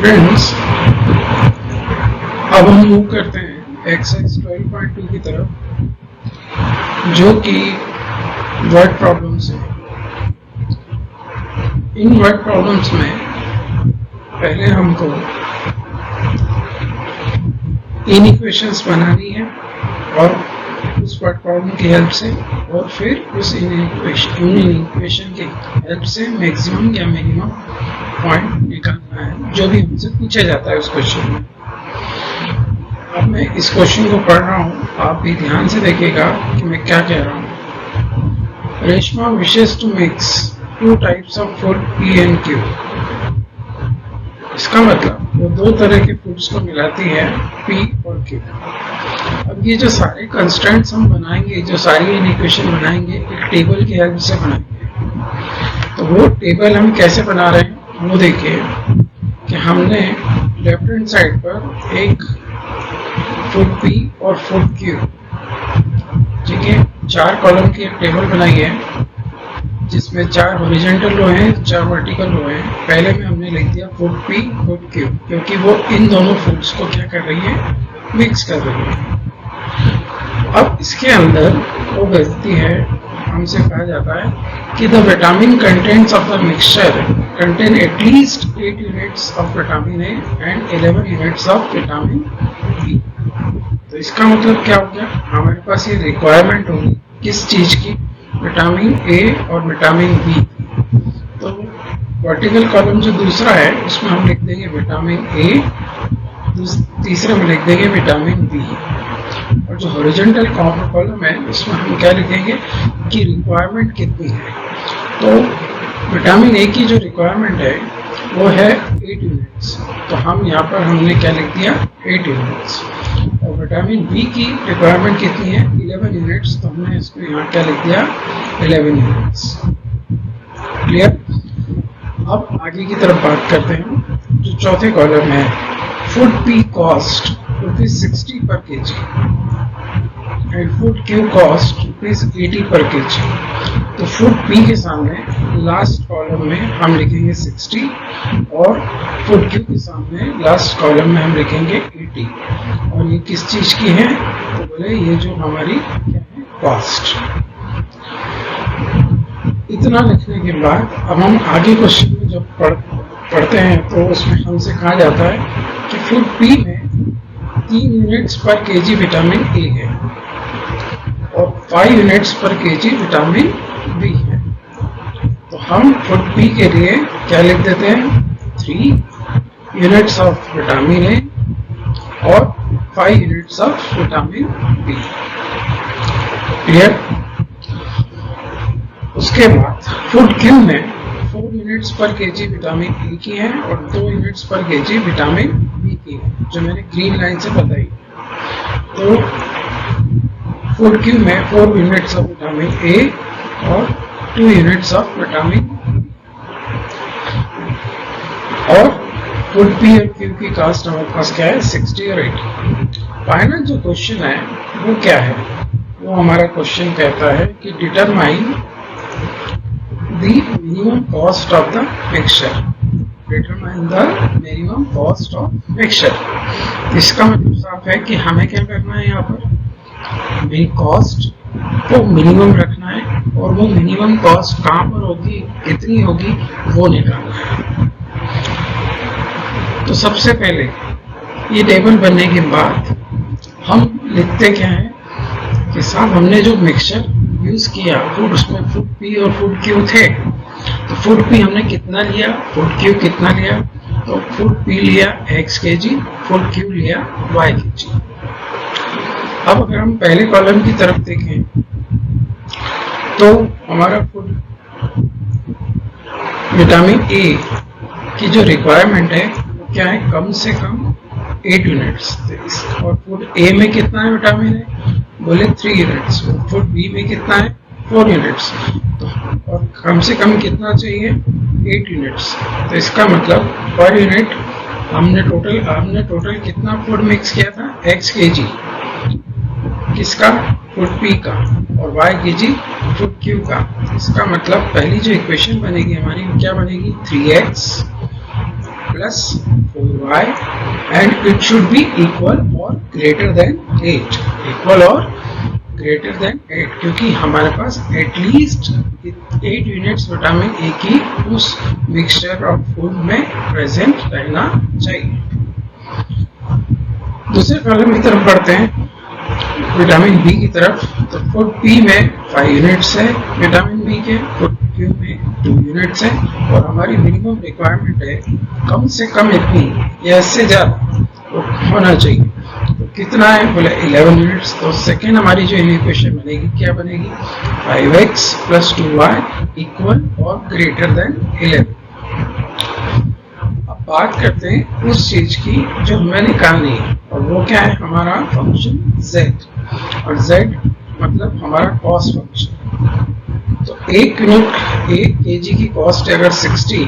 Students, अब हम move करते हैं एक्सरसाइज 12.2 की तरफ, जो कि वर्ड प्रॉब्लम्स है। इन वर्ड प्रॉब्लम्स में पहले हमको इन इक्वेशंस बनानी है और उस वर्ड प्रॉब्लम की हेल्प से, और फिर उस इन इक्वेशन की हेल्प से मैक्सिमम या मिनिमम पॉइंट निकालना है जो भी हमसे पूछा जाता है उस क्वेश्चन में। अब मैं इस क्वेश्चन को पढ़ रहा हूँ, आप भी ध्यान से देखिएगा कि मैं क्या कह रहा हूँ। Reshma wishes to mix 2 types of food P and Q। इसका मतलब वो 2 तरह के फूड्स को मिलाती है P और Q। अब ये जो सारे कंस्ट्रेंट्स हम बनाएंगे, जो सारी इक्वेशन बनाएंगे, एक टेबल की हेल्प से बनाएंगे। तो वो टेबल हम कैसे बना रहे हैं वो देखिए कि हमने लेफ्ट हैंड साइड पर एक फूड P और फूड Q, ठीक है, 4 कॉलम की एक टेबल बनाई है जिसमें 4 हॉरिजॉन्टल रो हैं, 4 वर्टिकल रो हैं। पहले में हमने लिख दिया फूड P फूड Q, क्योंकि वो इन दोनों फूड्स को क्या कर रही है, मिक्स कर रही है। अब इसके अंदर वो गलती है, हमसे कहा जाता है कि the vitamin contents of the mixture contain at least 8 units of vitamin A and 11 units of vitamin B. तो इसका मतलब क्या हो गया, हमारे पास ये रिक्वायरमेंट होगी किस चीज की, विटामिन ए और विटामिन बी। तो वर्टिकल कॉलम जो दूसरा है उसमें हम लिख देंगे विटामिन ए, तीसरे में लिख देंगे विटामिन बी, और जो हॉरिजॉन्टल कॉलम है उसमें हम क्या लिखेंगे कि रिक्वायरमेंट कितनी है। तो विटामिन ए की जो रिक्वायरमेंट है वो है 8 यूनिट्स, तो हम यहाँ पर हमने क्या लिख दिया 8 यूनिट्स। और विटामिन बी की रिक्वायरमेंट कितनी है 11 यूनिट्स, तो हमने इसको यहाँ क्या लिख दिया 11 यूनिट्स। क्लियर। अब आगे की तरफ बात करते हैं। जो चौथे कॉलम है फूड P कॉस्ट ₹60 पर kg and food Q cost ₹80 पर kg। तो फूड P के सामने लास्ट कॉलम में हम लिखेंगे 60 और फूड Q के सामने लास्ट कॉलम में हम लिखेंगे 80। और ये किस चीज की है, तो बोले ये जो हमारी क्या है, कॉस्ट। इतना लिखने के बाद अब हम आगे क्वेश्चन में जब पढ़ते हैं तो उसमें हमसे कहा जाता है कि फूड P में 3 यूनिट्स पर kg विटामिन ए है और 5 यूनिट्स पर kg विटामिन बी है। तो हम फूड P के लिए क्या लिख देते हैं, 3 यूनिट्स ऑफ विटामिन ए और 5 units of vitamin B. Clear. उसके बाद फूड Q में 4 यूनिट्स पर kg विटामिन ए की है और 2 यूनिट्स पर kg विटामिन बी की है, जो मैंने ग्रीन लाइन से बताई। तो फूड Q में 4 यूनिट्स ऑफ विटामिन ए और 2 यूनिट्स ऑफ विटामिन बी। और फूड P और Q की कास्ट हमारे पास क्या है, 60 और 80। फाइनल जो क्वेश्चन है वो क्या है, वो हमारा क्वेश्चन कहता है कि determine the minimum cost of the mixture, determine the minimum cost of mixture। इसका मतलब साफ है कि हमें क्या करना है, यहाँ पर मेन कॉस्ट को मिनिमम रखना है और वो मिनिमम कॉस्ट कहाँ पर होगी, कितनी होगी, वो निकालना है। तो सबसे पहले ये टेबल बनने के बाद हम लिखते क्या है कि साहब हमने जो मिक्सचर यूज किया फूड, उसमें फूड P और फूड Q थे। तो फूड P हमने कितना लिया, फूड Q कितना लिया, तो फूड P लिया x kg, फूड Q लिया y kg। अब अगर हम पहले कॉलम की तरफ देखें तो हमारा फूड विटामिन ए की जो रिक्वायरमेंट है वो क्या है, कम से कम 8 यूनिट्स। और फूड ए में कितना है विटामिन है, बोले 3 यूनिट्स। फूड बी में कितना है, 4 यूनिट्स। तो और कम से कम कितना चाहिए, 8 यूनिट्स। तो इसका मतलब पर यूनिट हमने टोटल कितना फूड मिक्स किया था, x kg किसका, फूड P का, और y kg फूड Q का। इसका मतलब पहली जो इक्वेशन बनेगी हमारी क्या बनेगी, 3x + 4 4y and it should be equal or greater than 8, equal or greater than 8, क्योंकि हमारे पास एटलीस्ट 8 यूनिट्स विटामिन ए की उस मिक्सचर ऑफ फूड में प्रेजेंट रहना चाहिए। दूसरे कॉलम की तरफ बढ़ते हैं, विटामिन बी की तरफ। तो फूड पी में 5 यूनिट्स है विटामिन बी के, फूड क्यू में 2 यूनिट्स है, और हमारी मिनिमम रिक्वायरमेंट है कम से कम इतनी या इससे ज्यादा होना चाहिए। तो कितना है बोले 11 यूनिट्स। तो सेकेंड हमारी जो इक्वेशन बनेगी क्या बनेगी, 5x + 2y इक्वल और ग्रेटर देन 11। अब बात करते हैं उस चीज की जो हमें निकालनी है, और वो क्या है, हमारा फंक्शन z, और z मतलब हमारा कॉस्ट फंक्शन। तो 1 यूनिट 1 kg की कॉस्ट अगर 60,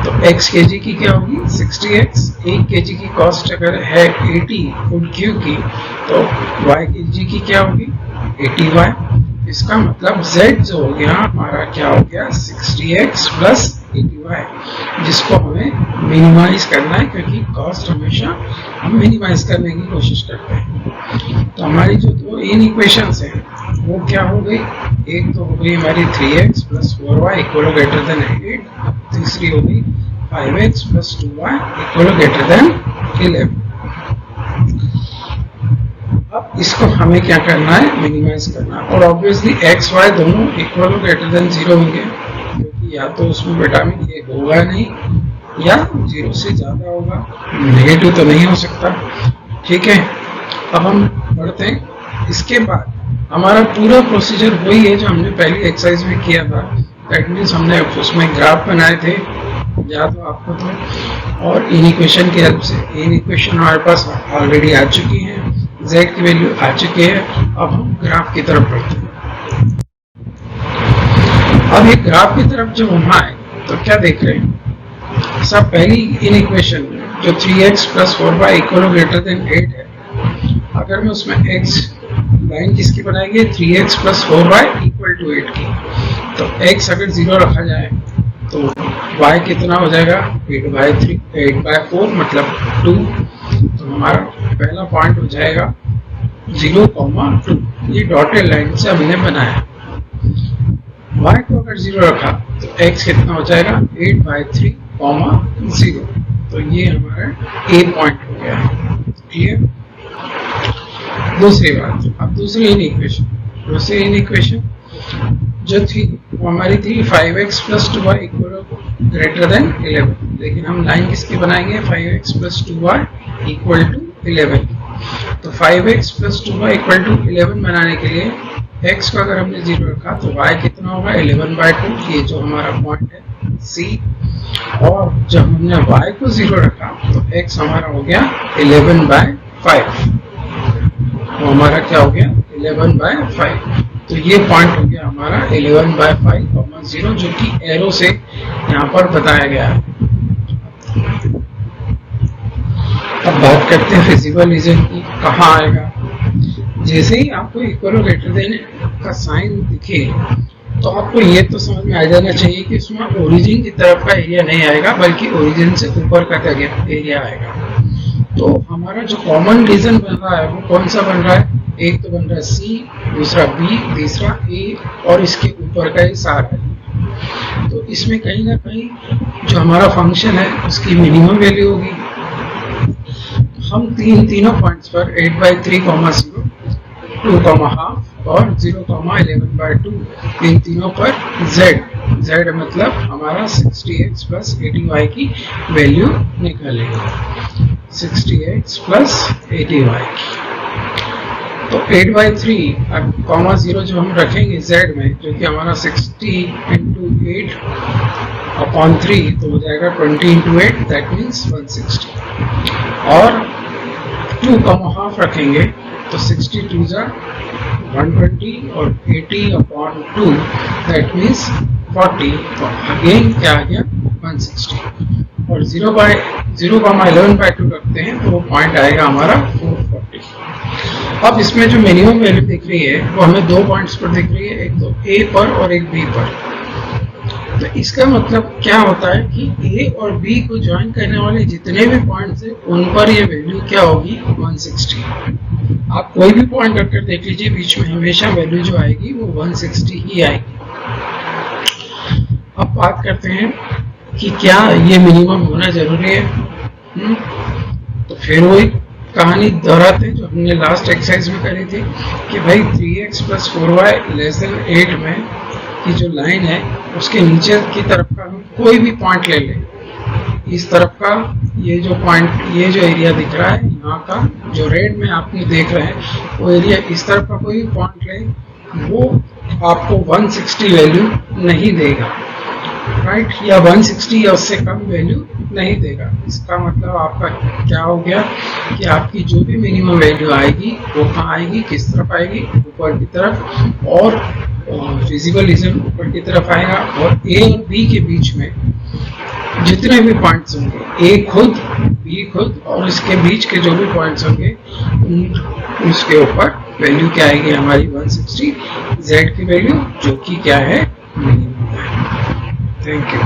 तो x kg की क्या होगी 60x। 1 kg की कॉस्ट अगर है 80 फूड क्यू की, तो y kg की क्या होगी 80y। इसका मतलब z जो हो गया हमारा क्या हो गया 60x + 80y, जिसको हमें मिनिमाइज करना है, क्योंकि कॉस्ट हमेशा हम मिनिमाइज करने की कोशिश करते हैं। तो हमारी जो 2 इक्वेशंस हैं वो क्या हो गई, एक तो हो गई हमारी 3x + 4y equal greater than 8, तीसरी हो गई 5x + 2y equal greater than 11। अब इसको हमें क्या करना है, मिनिमाइज करना है, और ऑब्वियसली x y दोनों इक्वल ग्रेटर देन 0 होंगे, क्योंकि या तो उसमें विटामिन ए होगा नहीं या 0 से ज्यादा होगा, नेगेटिव तो नहीं हो सकता। ठीक है, अब हम बढ़ते हैं। इसके बाद हमारा पूरा प्रोसीजर वही है जो हमने पहली एक्सरसाइज में किया था। दैट मीन्स हमने उसमें ग्राफ बनाए थे, याद हो आपको तो, और इन इक्वेशन की हेल्प से इन इक्वेशन हमारे पास ऑलरेडी आ चुकी है, z की वैल्यू आ चुकी है। अब हम ग्राफ की तरफ बढ़ते हैं। अब ये ग्राफ की तरफ जब हम आए तो क्या देख रहे हैं, सब पहली इन इक्वेशन जो 3x + 4y equal greater than 8 है, अगर मैं उसमें x लाइन किसकी बनाएंगे 3x + 4y इक्वल टू 8 की, तो x अगर 0 रखा जाए तो y कितना हो जाएगा 8/4 मतलब 2। तो हमारा पहला पॉइंट हो जाएगा 0,2, ये डॉटेड लाइन से हमने बनाया। y को अगर 0 रखा तो x कितना हो जाएगा 8/3,0। तो ये हमारा a पॉइंट हो गया है। क्लियर। दूसरी बात, अब दूसरी इन इक्वेशन जो थी वो हमारी थी 5x + 2y equal greater than 11, लेकिन हम लाइन किसकी बनाएंगे 5x + 2y इक्वल टू 11। तो 5x + 2y इक्वल टू 11 बनाने के लिए x को अगर हमने 0 रखा तो y कितना होगा 11/2, ये जो हमारा पॉइंट है C, और जब हमने y को 0 रखा तो x हमारा हो गया 11/5, तो हमारा क्या हो गया 11/5। तो ये पॉइंट हो गया हमारा 11/5,0, जो कि एरो से यहाँ पर बताया गया है। अब बात करते हैं फिजिबल रीजन की, कहाँ आएगा। जैसे ही आपको इक्वल ग्रेटर देन का साइन दिखे तो आपको ये तो समझ में आ जाना चाहिए कि इसमें ओरिजिन की तरफ का एरिया नहीं आएगा, बल्कि ओरिजिन से ऊपर का एरिया आएगा। तो हमारा जो कॉमन रीजन बन रहा है वो कौन सा बन रहा है, एक तो बन रहा है सी, दूसरा बी, तीसरा ए, और इसके ऊपर का ये सार है। तो इसमें कहीं ना कहीं जो हमारा फंक्शन है उसकी मिनिमम वैल्यू होगी। हम तीनों पॉइंट्स पर 8/3,0, 2,5 और 0,11/2, इन तीनों पर z मतलब हमारा 60x + 80y की वैल्यू निकालेंगे, 60x + 80y की। तो 8/3, 0 जो हम रखेंगे z में, जो कि हमारा 60 × 8/3 तो हो जाएगा 20 × 8, दैट मीन्स 160, और 2,5 रखेंगे तो 62 = 120 और 80/2 दैट मीन्स 40, तो अगेन क्या आ गया 160, और 0,11/2 रखते हैं तो वो पॉइंट आएगा हमारा 440। अब इसमें जो मिनिमम वैल्यू दिख रही है वो हमें 2 पॉइंट्स पर दिख रही है, एक तो A पर और एक B पर। तो इसका मतलब क्या होता है कि ए और बी को ज्वाइन करने वाले जितने भी पॉइंट्स हैं उन पर ये वैल्यू क्या होगी 160। आप कोई भी पॉइंट रखकर देख लीजिए, बीच में हमेशा वैल्यू जो आएगी वो 160 ही आएगी। अब बात करते हैं कि क्या ये मिनिमम होना जरूरी है। तो फिर वही कहानी दोहराते हैं जो हमने लास्ट एक्सरसाइज में करी थी कि भाई 3x + 4y < 8 में की जो लाइन है उसके नीचे की तरफ का हम कोई भी पॉइंट ले लें। इस तरफ का ये जो पॉइंट, ये जो एरिया दिख रहा है यहाँ का जो रेड में आपने देख रहे हैं वो एरिया, इस तरफ का कोई भी पॉइंट ले, वो आपको 160 वैल्यू नहीं देगा, राइट, या 160 या उससे कम वैल्यू नहीं देगा। इसका मतलब आपका क्या हो गया कि आपकी जो भी मिनिमम वैल्यू आएगी वो कहाँ आएगी, किस तरफ आएगी, ऊपर की तरफ, और विजिबल रीजन ऊपर की तरफ आएगा। और ए और बी के बीच में जितने भी पॉइंट्स होंगे, ए खुद, बी खुद, और इसके बीच के जो भी पॉइंट्स होंगे उसके ऊपर वैल्यू क्या आएगी हमारी 160, z की वैल्यू, जो कि क्या है, मिनिमम है। Thank you.